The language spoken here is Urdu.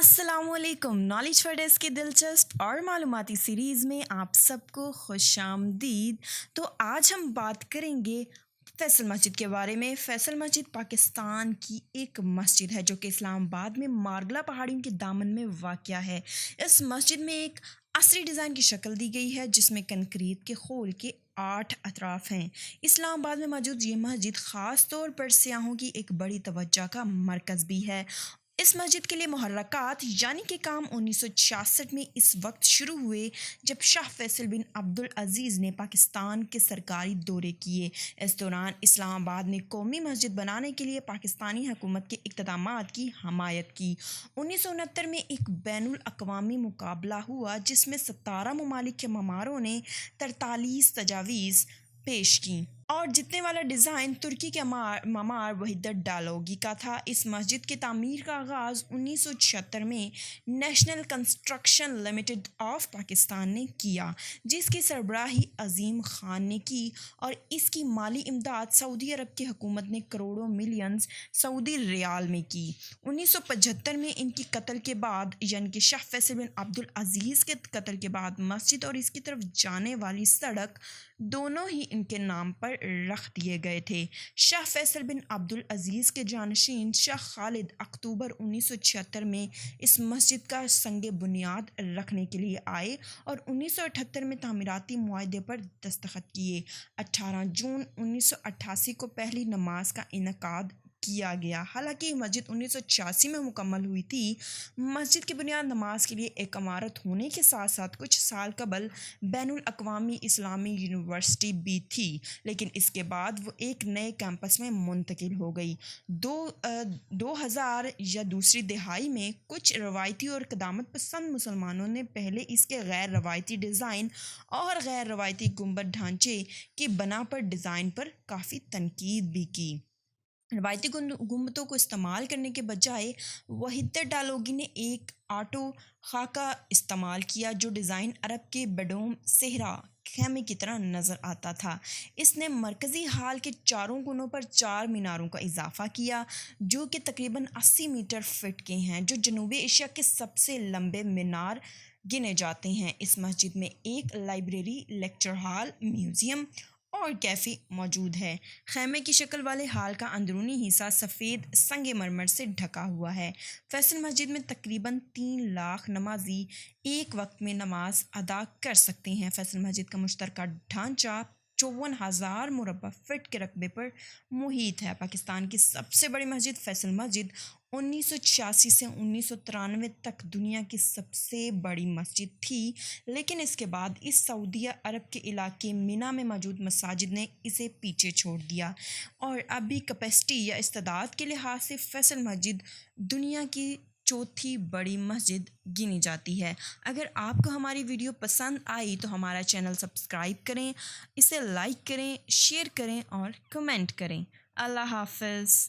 السلام علیکم، نالج فار ڈیز کی دلچسپ اور معلوماتی سیریز میں آپ سب کو خوش آمدید۔ تو آج ہم بات کریں گے فیصل مسجد کے بارے میں۔ فیصل مسجد پاکستان کی ایک مسجد ہے جو کہ اسلام آباد میں مارگلا پہاڑیوں کے دامن میں واقع ہے۔ اس مسجد میں ایک عصری ڈیزائن کی شکل دی گئی ہے جس میں کنکریٹ کے خول کے 8 اطراف ہیں۔ اسلام آباد میں موجود یہ مسجد خاص طور پر سیاحوں کی ایک بڑی توجہ کا مرکز بھی ہے۔ اس مسجد کے لیے محرکات یعنی کہ کام 1966 میں اس وقت شروع ہوئے جب شاہ فیصل بن عبدالعزیز نے پاکستان کے سرکاری دورے کیے۔ اس دوران اسلام آباد میں قومی مسجد بنانے کے لیے پاکستانی حکومت کے اقدامات کی حمایت کی۔ 1969 میں ایک بین الاقوامی مقابلہ ہوا جس میں 17 ممالک کے معماروں نے 43 تجاویز پیش کیں اور جیتنے والا ڈیزائن ترکی کے معمار وحدت ڈالوگی کا تھا۔ اس مسجد کی تعمیر کا آغاز 1976 میں national construction limited of Pakistan نے کیا جس کی سربراہی عظیم خان نے کی، اور اس کی مالی امداد سعودی عرب کی حکومت نے کروڑوں ملینز سعودی ریال میں کی۔ 1975 میں ان کی قتل کے بعد یعنی کہ شاہ فیصل بن عبدالعزیز کے قتل کے بعد مسجد اور اس کی طرف جانے والی سڑک دونوں ہی ان کے نام پر رکھ دیے گئے تھے۔ شاہ فیصل بن عبدالعزیز کے جانشین شاہ خالد اکتوبر 1976 میں اس مسجد کا سنگ بنیاد رکھنے کے لیے آئے اور 1978 میں تعمیراتی معاہدے پر دستخط کیے۔ 18 جون 1988 کو پہلی نماز کا انعقاد کیا گیا۔ حالانکہ یہ مسجد 1986 میں مکمل ہوئی تھی، مسجد کی بنیاد نماز کے لیے ایک عمارت ہونے کے ساتھ ساتھ کچھ سال قبل بین الاقوامی اسلامی یونیورسٹی بھی تھی، لیکن اس کے بعد وہ ایک نئے کیمپس میں منتقل ہو گئی۔ 2000 یا دوسری دہائی میں کچھ روایتی اور قدامت پسند مسلمانوں نے پہلے اس کے غیر روایتی ڈیزائن اور غیر روایتی گنبد ڈھانچے کی بنا پر ڈیزائن پر کافی تنقید بھی کی۔ روایتی گنبدوں کو استعمال کرنے کے بجائے وحدت ڈالوگی نے ایک آٹو خاکہ استعمال کیا جو ڈیزائن عرب کے بیڈوم صحرا خیمے کی طرح نظر آتا تھا۔ اس نے مرکزی ہال کے چاروں کونوں پر 4 میناروں کا اضافہ کیا جو کہ تقریباً 80 میٹر فٹ کے ہیں، جو جنوبی ایشیا کے سب سے لمبے مینار گنے جاتے ہیں۔ اس مسجد میں ایک لائبریری، لیکچر ہال، میوزیم اور کیفے موجود ہے۔ خیمے کی شکل والے ہال کا اندرونی حصہ سفید سنگ مرمر سے ڈھکا ہوا ہے۔ فیصل مسجد میں تقریباً 3 لاکھ نمازی ایک وقت میں نماز ادا کر سکتے ہیں۔ فیصل مسجد کا مشترکہ ڈھانچہ 54,000 مربع فٹ کے رقبے پر محیط ہے۔ پاکستان کی سب سے بڑی مسجد فیصل مسجد 1986 سے 1993 تک دنیا کی سب سے بڑی مسجد تھی، لیکن اس کے بعد اس سعودی عرب کے علاقے مینا میں موجود مساجد نے اسے پیچھے چھوڑ دیا، اور اب بھی کیپیسٹی یا استعداد کے لحاظ سے فیصل مسجد دنیا کی چوتھی بڑی مسجد گنی جاتی ہے۔ اگر آپ کو ہماری ویڈیو پسند آئی تو ہمارا چینل سبسکرائب کریں، اسے لائک کریں، شیئر کریں اور کمنٹ کریں۔ اللہ حافظ۔